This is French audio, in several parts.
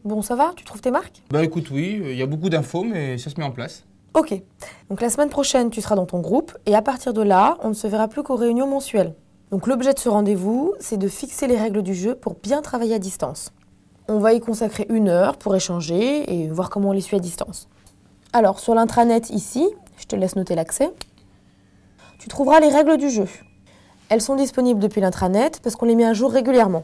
Bon, ça va? Tu trouves tes marques? Bah écoute, oui, il y a beaucoup d'infos, mais ça se met en place. Ok. Donc la semaine prochaine, tu seras dans ton groupe et à partir de là, on ne se verra plus qu'aux réunions mensuelles. Donc l'objet de ce rendez-vous, c'est de fixer les règles du jeu pour bien travailler à distance. On va y consacrer 1 heure pour échanger et voir comment on les suit à distance. Alors, sur l'intranet ici, je te laisse noter l'accès, tu trouveras les règles du jeu. Elles sont disponibles depuis l'intranet parce qu'on les met à jour régulièrement.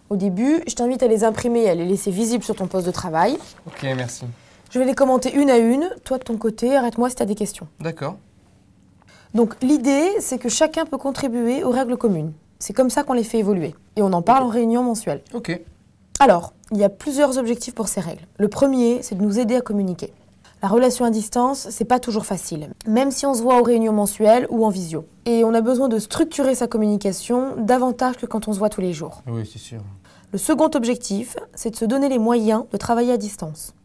Au début, je t'invite à les imprimer et à les laisser visibles sur ton poste de travail. Ok, merci. Je vais les commenter une à une. Toi, de ton côté, arrête-moi si tu as des questions. D'accord. Donc, l'idée, c'est que chacun peut contribuer aux règles communes. C'est comme ça qu'on les fait évoluer. Et on en parle en réunion mensuelle. Ok. Alors, il y a plusieurs objectifs pour ces règles. Le premier, c'est de nous aider à communiquer. La relation à distance, c'est pas toujours facile, même si on se voit aux réunions mensuelles ou en visio. Et on a besoin de structurer sa communication davantage que quand on se voit tous les jours. Oui, c'est sûr. Le second objectif, c'est de se donner les moyens de travailler à distance.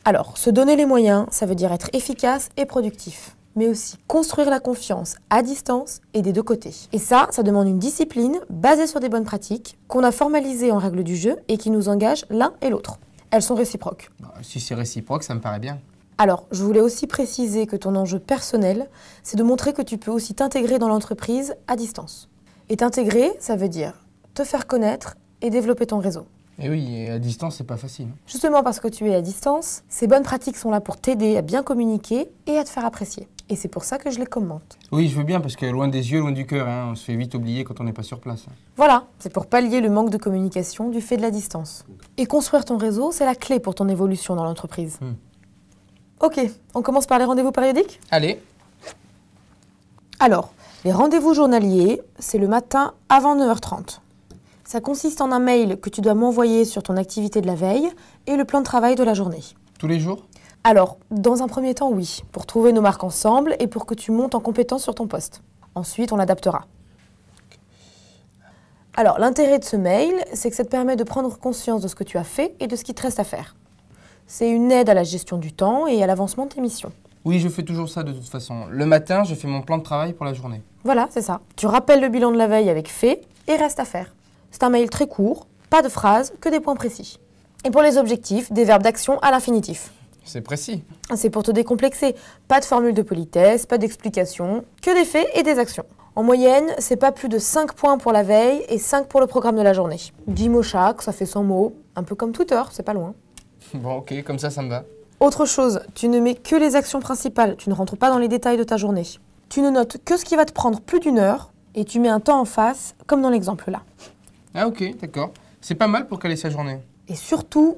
Alors, se donner les moyens, ça veut dire être efficace et productif, mais aussi construire la confiance à distance et des deux côtés. Et ça demande une discipline basée sur des bonnes pratiques qu'on a formalisées en règles du jeu et qui nous engagent l'un et l'autre. Elles sont réciproques. Bah, si c'est réciproque, ça me paraît bien. Alors, je voulais aussi préciser que ton enjeu personnel, c'est de montrer que tu peux aussi t'intégrer dans l'entreprise à distance. Et t'intégrer, ça veut dire te faire connaître et développer ton réseau. Et oui, et à distance, c'est pas facile. Justement parce que tu es à distance, ces bonnes pratiques sont là pour t'aider à bien communiquer et à te faire apprécier. Et c'est pour ça que je les commente. Oui, je veux bien, parce que loin des yeux, loin du cœur, hein, on se fait vite oublier quand on n'est pas sur place. Voilà, c'est pour pallier le manque de communication du fait de la distance. Et construire ton réseau, c'est la clé pour ton évolution dans l'entreprise. Ok, on commence par les rendez-vous périodiques? Allez. Alors, les rendez-vous journaliers, c'est le matin avant 9h30. Ça consiste en un mail que tu dois m'envoyer sur ton activité de la veille et le plan de travail de la journée. Tous les jours? Alors, dans un premier temps, oui, pour trouver nos marques ensemble et pour que tu montes en compétence sur ton poste. Ensuite, on l'adaptera. Alors, l'intérêt de ce mail, c'est que ça te permet de prendre conscience de ce que tu as fait et de ce qui te reste à faire. C'est une aide à la gestion du temps et à l'avancement de tes missions. Oui, je fais toujours ça de toute façon. Le matin, je fais mon plan de travail pour la journée. Voilà, c'est ça. Tu rappelles le bilan de la veille avec fait et reste à faire. C'est un mail très court, pas de phrases, que des points précis. Et pour les objectifs, des verbes d'action à l'infinitif. C'est précis. C'est pour te décomplexer. Pas de formule de politesse, pas d'explication, que des faits et des actions. En moyenne, c'est pas plus de 5 points pour la veille et 5 pour le programme de la journée. 10 mots chaque, ça fait 100 mots. Un peu comme Twitter, c'est pas loin. Bon, ok, comme ça me va. Autre chose, tu ne mets que les actions principales, tu ne rentres pas dans les détails de ta journée. Tu ne notes que ce qui va te prendre plus d'1 heure et tu mets un temps en face, comme dans l'exemple là. Ah ok, d'accord. C'est pas mal pour caler sa journée. Et surtout,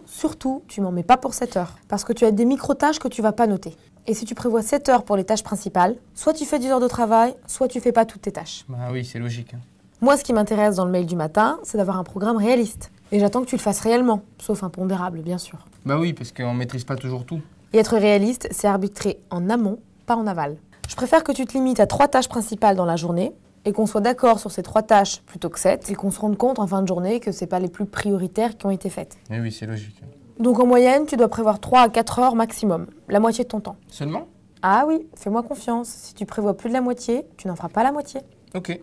tu m'en mets pas pour 7 heures, parce que tu as des micro-tâches que tu vas pas noter. Et si tu prévois 7 heures pour les tâches principales, soit tu fais 10 heures de travail, soit tu fais pas toutes tes tâches. Bah oui, c'est logique. Moi, ce qui m'intéresse dans le mail du matin, c'est d'avoir un programme réaliste. Et j'attends que tu le fasses réellement, sauf impondérable, bien sûr. Bah oui, parce qu'on maîtrise pas toujours tout. Et être réaliste, c'est arbitrer en amont, pas en aval. Je préfère que tu te limites à 3 tâches principales dans la journée, et qu'on soit d'accord sur ces 3 tâches plutôt que 7, et qu'on se rende compte en fin de journée que c'est pas les plus prioritaires qui ont été faites. Eh oui, c'est logique. Donc en moyenne, tu dois prévoir 3 à 4 heures maximum, la moitié de ton temps. Seulement? Ah oui, fais-moi confiance, si tu prévois plus de la moitié, tu n'en feras pas la moitié. Ok.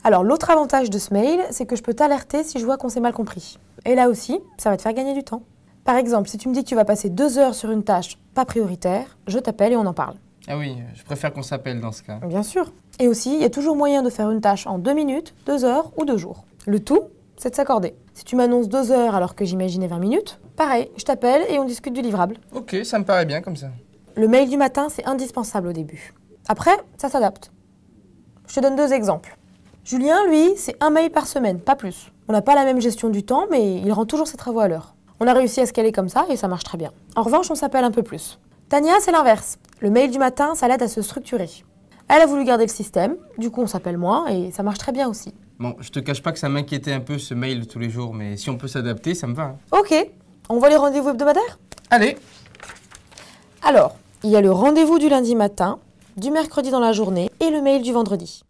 Alors l'autre avantage de ce mail, c'est que je peux t'alerter si je vois qu'on s'est mal compris. Et là aussi, ça va te faire gagner du temps. Par exemple, si tu me dis que tu vas passer 2 heures sur une tâche pas prioritaire, je t'appelle et on en parle. Ah oui, je préfère qu'on s'appelle dans ce cas. Bien sûr. Et aussi, il y a toujours moyen de faire une tâche en 2 minutes, 2 heures ou 2 jours. Le tout, c'est de s'accorder. Si tu m'annonces 2 heures alors que j'imaginais 20 minutes, pareil, je t'appelle et on discute du livrable. Ok, ça me paraît bien comme ça. Le mail du matin, c'est indispensable au début. Après, ça s'adapte. Je te donne 2 exemples. Julien, lui, c'est 1 mail par semaine, pas plus. On n'a pas la même gestion du temps, mais il rend toujours ses travaux à l'heure. On a réussi à se caler comme ça et ça marche très bien. En revanche, on s'appelle un peu plus. Tania, c'est l'inverse. Le mail du matin, ça l'aide à se structurer. Elle a voulu garder le système, du coup on s'appelle moins et ça marche très bien aussi. Bon, je te cache pas que ça m'inquiétait un peu ce mail tous les jours, mais si on peut s'adapter, ça me va. Ok, on voit les rendez-vous hebdomadaires? Allez. Alors, il y a le rendez-vous du lundi matin, du mercredi dans la journée et le mail du vendredi.